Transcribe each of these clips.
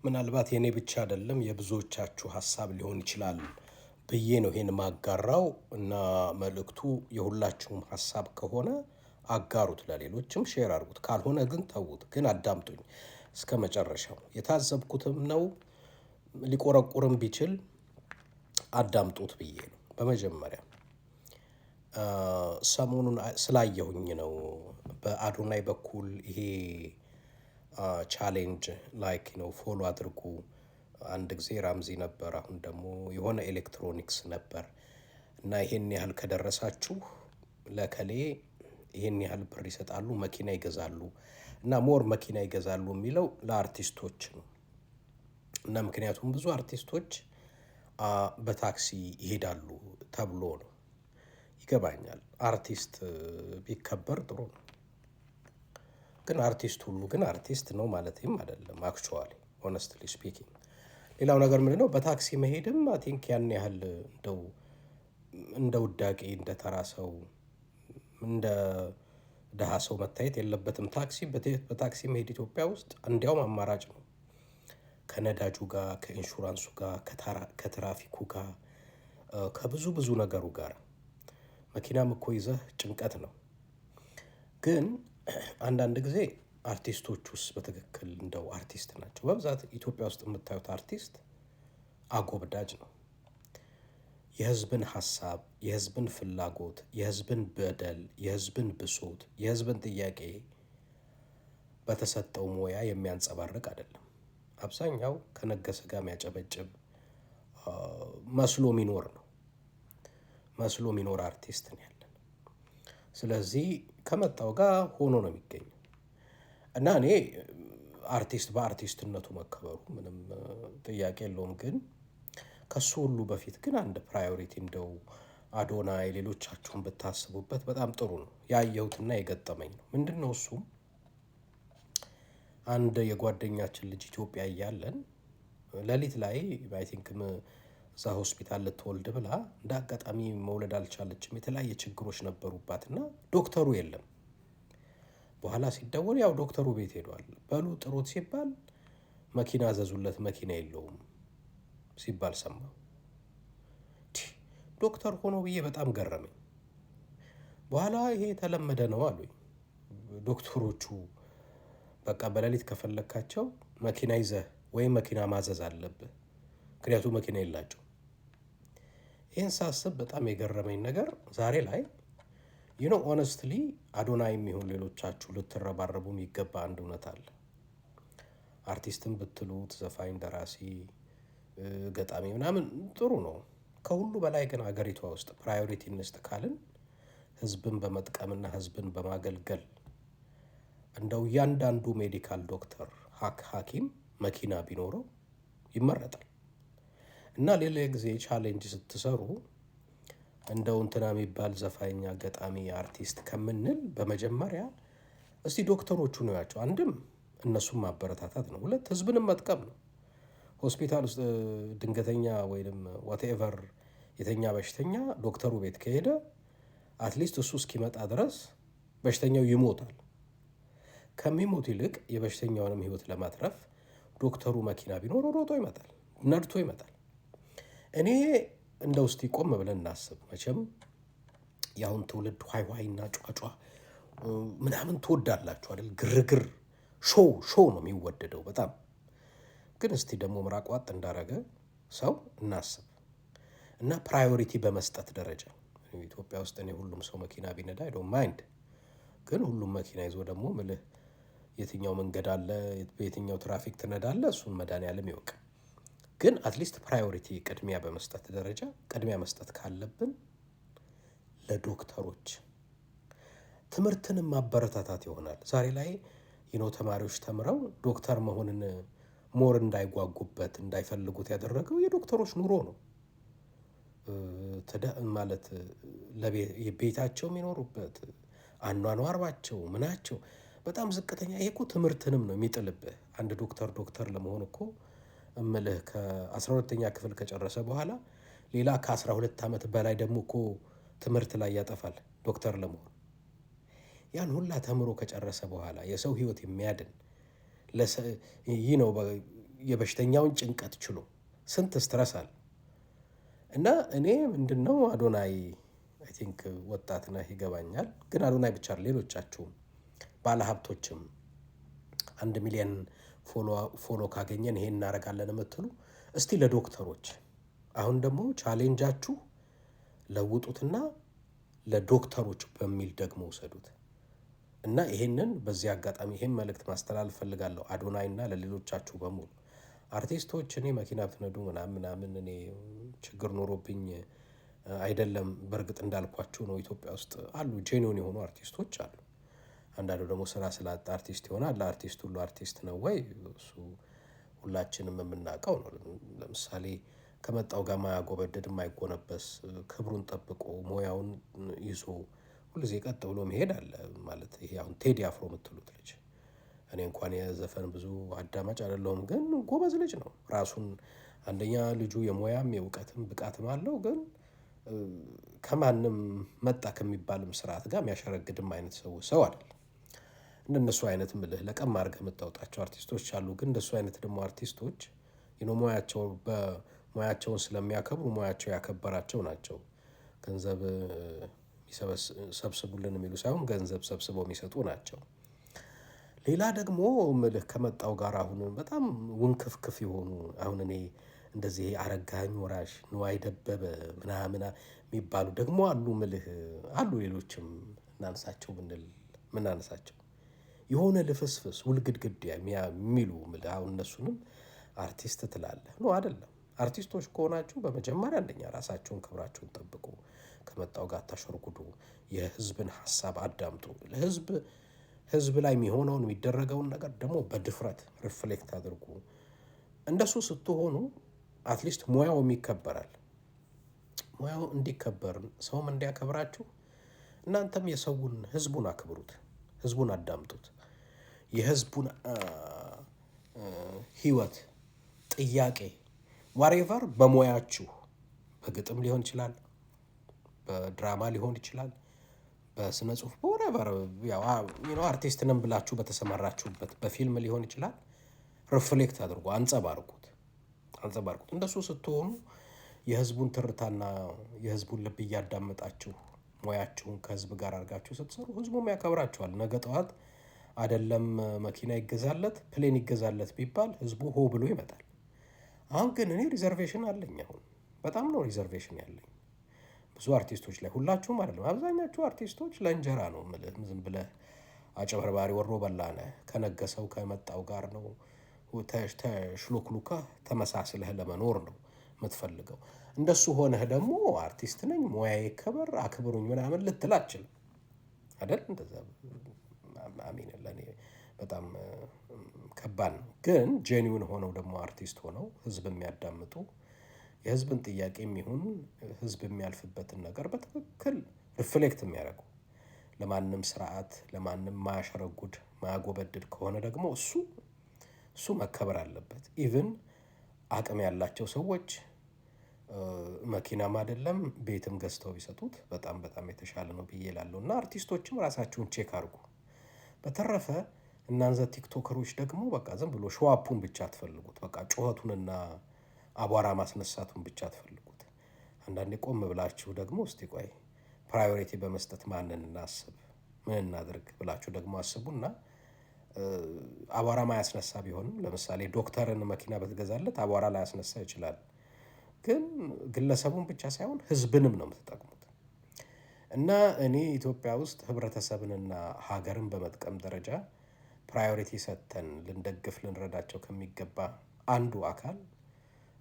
ምናልባት የኔ ብቻ አይደለም የብዙዎቻችሁ ሀሳብ ሊሆን ይችላል ብዬ ነው ይሄን ማጋራው እና መልእክቱ የሁላችሁም ሀሳብ ከሆነ አጋሩት፣ ለሌሎችም ሼር አድርጉት። ካልሆነ ግን ተዉት። ግን አዳምጡኝ እስከ መጨረሻው። የታዘብኩትም ነው ሊቆረቁርም ቢችል አዳምጡት ብዬ ነው። በመጀመሪያ ሰሞኑን ስላየሁኝ ነው በአዶናይ በኩል ይሄ ቻሌንጅ ላይክ ነው ፎሎ አድርጉ። አንድ ጊዜ ራምዚ ነበር፣ አሁን ደግሞ የሆነ ኤሌክትሮኒክስ ነበር እና ይሄን ያህል ከደረሳችሁ ለከሌ ይሄን ያህል ብር ይሰጣሉ፣ መኪና ይገዛሉ እና ሞር መኪና ይገዛሉ የሚለው ለአርቲስቶች ነው። እና ምክንያቱም ብዙ አርቲስቶች በታክሲ ይሄዳሉ ተብሎ ነው። ይገባኛል፣ አርቲስት ቢከበር ጥሩ ነው። ግን አርቲስት ሁሉ ግን አርቲስት ነው ማለትም አይደለም። አክቹዋሊ ሆነስትሊ ስፒኪንግ ሌላው ነገር ምንድነው፣ በታክሲ መሄድም አይ ቲንክ ያን ያህል እንደ ውዳቂ እንደ ተራ ሰው እንደ ደሃ ሰው መታየት የለበትም። በታክሲ መሄድ ኢትዮጵያ ውስጥ እንዲያውም አማራጭ ነው። ከነዳጁ ጋር፣ ከኢንሹራንሱ ጋር፣ ከትራፊኩ ጋር፣ ከብዙ ብዙ ነገሩ ጋር መኪናም እኮ ይዘህ ጭንቀት ነው። ግን አንዳንድ ጊዜ አርቲስቶች ውስጥ በትክክል እንደው አርቲስት ናቸው። በብዛት ኢትዮጵያ ውስጥ የምታዩት አርቲስት አጎብዳጅ ነው። የህዝብን ሀሳብ፣ የህዝብን ፍላጎት፣ የህዝብን በደል፣ የህዝብን ብሶት፣ የህዝብን ጥያቄ በተሰጠው ሙያ የሚያንጸባርቅ አይደለም። አብዛኛው ከነገሰ ጋር የሚያጨበጭብ መስሎ ሚኖር ነው። መስሎ ሚኖር አርቲስት ነው ያለን። ስለዚህ ከመጣው ጋር ሆኖ ነው የሚገኘው እና እኔ አርቲስት በአርቲስትነቱ መከበሩ ምንም ጥያቄ የለውም። ግን ከሱ ሁሉ በፊት ግን አንድ ፕራዮሪቲ እንደው አዶናይ ሌሎቻችሁን ብታስቡበት በጣም ጥሩ ነው። ያየሁትና የገጠመኝ ነው። ምንድን ነው እሱም አንድ የጓደኛችን ልጅ ኢትዮጵያ እያለን ሌሊት ላይ አይ ቲንክ እዛ ሆስፒታል ልትወልድ ብላ እንደ አጋጣሚ መውለድ አልቻለችም። የተለያየ ችግሮች ነበሩባትና ዶክተሩ የለም። በኋላ ሲደወል ያው ዶክተሩ ቤት ሄዷል። በሉ ጥሩት ሲባል መኪና አዘዙለት፣ መኪና የለውም ሲባል ሰማሁ። ዶክተር ሆኖ ብዬ በጣም ገረመኝ። በኋላ ይሄ የተለመደ ነው አሉኝ ዶክተሮቹ። በቃ በሌሊት ከፈለካቸው መኪና ይዘህ ወይም መኪና ማዘዝ አለብህ፣ ምክንያቱም መኪና የላቸው። ይህን ሳስብ በጣም የገረመኝ ነገር ዛሬ ላይ ኦነስትሊ አዶናይ የሚሆን ሌሎቻችሁ ልትረባረቡ የሚገባ አንድ እውነት አለ። አርቲስትን ብትሉት ዘፋኝ፣ ደራሲ፣ ገጣሚ ምናምን ጥሩ ነው። ከሁሉ በላይ ግን አገሪቷ ውስጥ ፕራዮሪቲ እንስጥ ካልን ህዝብን በመጥቀምና ህዝብን በማገልገል እንደው እያንዳንዱ ሜዲካል ዶክተር፣ ሐኪም መኪና ቢኖረው ይመረጣል። እና ሌላ ጊዜ ቻሌንጅ ስትሰሩ እንደው እንትና የሚባል ዘፋኛ፣ ገጣሚ፣ አርቲስት ከምንል በመጀመሪያ እስቲ ዶክተሮቹ ነው ያቸው። አንድም እነሱም ማበረታታት ነው፣ ሁለት ህዝብንም መጥቀም ነው። ሆስፒታል ውስጥ ድንገተኛ ወይም ዋትኤቨር የተኛ በሽተኛ ዶክተሩ ቤት ከሄደ አትሊስት እሱ እስኪመጣ ድረስ በሽተኛው ይሞታል። ከሚሞት ይልቅ የበሽተኛውንም ህይወት ለማትረፍ ዶክተሩ መኪና ቢኖር ሮጦ ይመጣል፣ ነድቶ ይመጣል። እኔ እንደ ውስጥ ቆም ብለን እናስብ። መቼም የአሁን ትውልድ ዋይዋይና ጫጫ ምናምን ትወዳላችሁ አይደል? ግርግር ሾው ነው የሚወደደው በጣም። ግን እስቲ ደግሞ ምራቅ ዋጥ እንዳረገ ሰው እናስብ እና ፕራዮሪቲ በመስጠት ደረጃ ኢትዮጵያ ውስጥ እኔ ሁሉም ሰው መኪና ቢነዳ አይ ዶንት ማይንድ። ግን ሁሉም መኪና ይዞ ደግሞ ምልህ የትኛው መንገድ አለ፣ በየትኛው ትራፊክ ትነዳለ፣ እሱን መድኃኒዓለም ይወቅ። ግን አትሊስት ፕራዮሪቲ ቅድሚያ በመስጠት ደረጃ ቅድሚያ መስጠት ካለብን ለዶክተሮች ትምህርትንም ማበረታታት ይሆናል። ዛሬ ላይ ተማሪዎች ተምረው ዶክተር መሆንን ሞር እንዳይጓጉበት እንዳይፈልጉት ያደረገው የዶክተሮች ኑሮ ነው። ማለት ቤታቸው የሚኖሩበት አኗኗራቸው ምናቸው በጣም ዝቅተኛ። ይሄ እኮ ትምህርትንም ነው የሚጥልብህ። አንድ ዶክተር ለመሆን እኮ እምልህ ከ12ኛ ክፍል ከጨረሰ በኋላ ሌላ ከ12 ዓመት በላይ ደግሞ እኮ ትምህርት ላይ ያጠፋል ዶክተር ለመሆን። ያን ሁላ ተምሮ ከጨረሰ በኋላ የሰው ህይወት የሚያድን የበሽተኛውን ጭንቀት ችሎ ስንት ስትረስ አለ። እና እኔ ምንድነው አዶናይ አይ ቲንክ ወጣት ነህ ይገባኛል፣ ግን አዶናይ ብቻ ሌሎቻችሁም ባለሀብቶችም 1 ሚሊዮን ፎሎ ካገኘን ይሄን እናደርጋለን የምትሉ እስቲ ለዶክተሮች አሁን ደግሞ ቻሌንጃችሁ ለውጡትና ለዶክተሮች በሚል ደግሞ ውሰዱት እና ይሄንን በዚህ አጋጣሚ ይሄን መልእክት ማስተላለፍ ፈልጋለሁ አዶናይና ለሌሎቻችሁ በሙሉ አርቲስቶች። እኔ መኪና ብትነዱ ምናምን እኔ ችግር ኖሮብኝ አይደለም። በእርግጥ እንዳልኳችሁ ነው ኢትዮጵያ ውስጥ አሉ ጄኒውን የሆኑ አርቲስቶች አሉ። አንዳንዱ ደግሞ ስራ ስላጣ አርቲስት ይሆናል። ለአርቲስት ሁሉ አርቲስት ነው ወይ? እሱ ሁላችንም የምናውቀው ነው። ለምሳሌ ከመጣው ጋር ማያጎበድድ ማይጎነበስ ክብሩን ጠብቆ ሙያውን ይዞ ሁልጊዜ ቀጥ ብሎ መሄድ አለ ማለት። ይሄ አሁን ቴዲ አፍሮ የምትሉት ልጅ እኔ እንኳን የዘፈን ብዙ አዳማጭ አይደለሁም፣ ግን ጎበዝ ልጅ ነው። ራሱን አንደኛ ልጁ የሙያም የእውቀትም ብቃትም አለው፣ ግን ከማንም መጣ ከሚባልም ስርዓት ጋር የሚያሸረግድም አይነት ሰው አይደለም። እንደነሱ አይነት ምልህ ለቀም አድርገህ የምታወጣቸው አርቲስቶች አሉ። ግን እንደሱ አይነት ደግሞ አርቲስቶች ሙያቸውን ስለሚያከብሩ ሙያቸው ያከበራቸው ናቸው። ገንዘብ ሰብስቡልን የሚሉ ሳይሆን ገንዘብ ሰብስበው የሚሰጡ ናቸው። ሌላ ደግሞ ምልህ ከመጣው ጋር አሁን በጣም ውንክፍክፍ የሆኑ አሁን እኔ እንደዚህ አረጋኸኝ ወራሽ ንዋይ ደበበ ምናምን የሚባሉ ደግሞ አሉ ምልህ አሉ። ሌሎችም እናነሳቸው ብንል ምናነሳቸው የሆነ ልፍስፍስ ውልግድግድ የሚሉ ምልህ አሁን እነሱንም አርቲስት ትላለህ ነው አይደለም። አርቲስቶች ከሆናችሁ በመጀመሪያ አንደኛ ራሳቸውን ክብራቸውን ጠብቁ፣ ከመጣው ጋር ታሸርጉዱ፣ የህዝብን ሀሳብ አዳምጡ። ህዝብ ላይ የሚሆነውን የሚደረገውን ነገር ደግሞ በድፍረት ሪፍሌክት አድርጉ። እንደሱ ስትሆኑ አትሊስት ሙያውም ይከበራል። ሙያው እንዲከበር ሰውም እንዲያከብራችሁ እናንተም ህዝቡን አክብሩት፣ ህዝቡን አዳምጡት። የህዝቡን ህይወት ጥያቄ ዋሬቨር በሙያችሁ በግጥም ሊሆን ይችላል፣ በድራማ ሊሆን ይችላል፣ በስነ ጽሁፍ በወሬቨር አርቲስት ነን ብላችሁ በተሰማራችሁበት በፊልም ሊሆን ይችላል። ሪፍሌክት አድርጎ አንጸባርቁት። እንደሱ ስትሆኑ የህዝቡን ትርታና የህዝቡን ልብ እያዳመጣችሁ ሙያችሁን ከህዝብ ጋር አድርጋችሁ ስትሰሩ ህዝቡም ያከብራችኋል። ነገ ጠዋት አይደለም መኪና ይገዛለት ፕሌን ይገዛለት ቢባል ህዝቡ ሆ ብሎ ይመጣል። አሁን ግን እኔ ሪዘርቬሽን አለኝ። አሁን በጣም ነው ሪዘርቬሽን ያለኝ ብዙ አርቲስቶች ላይ፣ ሁላችሁም አይደለም። አብዛኛችሁ አርቲስቶች ለእንጀራ ነው የምልህ። ዝም ብለህ አጭበርባሪ ወሮ በላነ ከነገሰው ከመጣው ጋር ነው ተሽሎክሉካ ተመሳስለህ ለመኖር ነው የምትፈልገው። እንደሱ ሆነህ ደግሞ አርቲስት ነኝ ሙያዬ ከበር አክብሩኝ ምናምን ልትል አትችልም አይደል? እንደዛ አሚን ለኔ በጣም ከባድ ነው። ግን ጄኒውን ሆነው ደግሞ አርቲስት ሆነው ህዝብ የሚያዳምጡ የህዝብን ጥያቄ የሚሆን ህዝብ የሚያልፍበትን ነገር በትክክል ሪፍሌክት የሚያደርጉ ለማንም ስርዓት ለማንም ማያሸረጉድ ማያጎበድድ ከሆነ ደግሞ እሱ መከበር አለበት። ኢቭን አቅም ያላቸው ሰዎች መኪናም አይደለም ቤትም ገዝተው ቢሰጡት በጣም የተሻለ ነው ብዬ እላለሁ። እና አርቲስቶችም ራሳችሁን ቼክ አድርጉ። በተረፈ እናንተ ቲክቶከሮች ደግሞ በቃ ዝም ብሎ ሾዋፑን ብቻ አትፈልጉት። በቃ ጩኸቱንና አቧራ ማስነሳቱን ብቻ አትፈልጉት። አንዳንዴ ቆም ብላችሁ ደግሞ እስቲ ቆይ ፕራዮሪቲ በመስጠት ማንን እናስብ፣ ምን እናድርግ ብላችሁ ደግሞ አስቡና አቧራ ማያስነሳ ቢሆንም ለምሳሌ ዶክተርን መኪና በትገዛለት አቧራ ላይ ያስነሳ ይችላል። ግን ግለሰቡን ብቻ ሳይሆን ህዝብንም ነው የምትጠቅሙት። እና እኔ ኢትዮጵያ ውስጥ ህብረተሰብንና ሀገርን በመጥቀም ደረጃ ፕራዮሪቲ ሰጥተን ልንደግፍ ልንረዳቸው ከሚገባ አንዱ አካል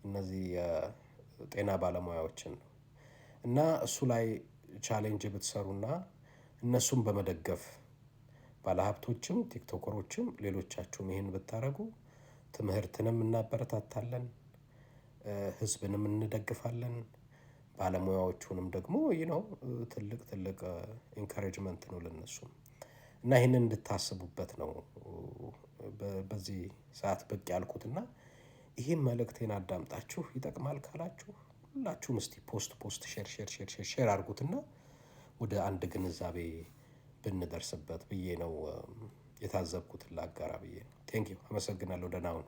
እነዚህ የጤና ባለሙያዎችን ነው። እና እሱ ላይ ቻሌንጅ ብትሰሩና እነሱም በመደገፍ ባለሀብቶችም ቲክቶከሮችም ሌሎቻችሁም ይህን ብታደርጉ ትምህርትንም እናበረታታለን፣ ህዝብንም እንደግፋለን። ባለሙያዎቹንም ደግሞ ትልቅ ኢንካሬጅመንት ነው ለነሱም። እና ይህንን እንድታስቡበት ነው በዚህ ሰዓት ብቅ ያልኩትና ይህን መልእክቴን አዳምጣችሁ ይጠቅማል ካላችሁ ሁላችሁም እስቲ ፖስት ሼር አድርጉትና ወደ አንድ ግንዛቤ ብንደርስበት ብዬ ነው የታዘብኩትን ላጋራ ብዬ ነው። ቴንኪው አመሰግናለሁ። ደህና ሁኑ።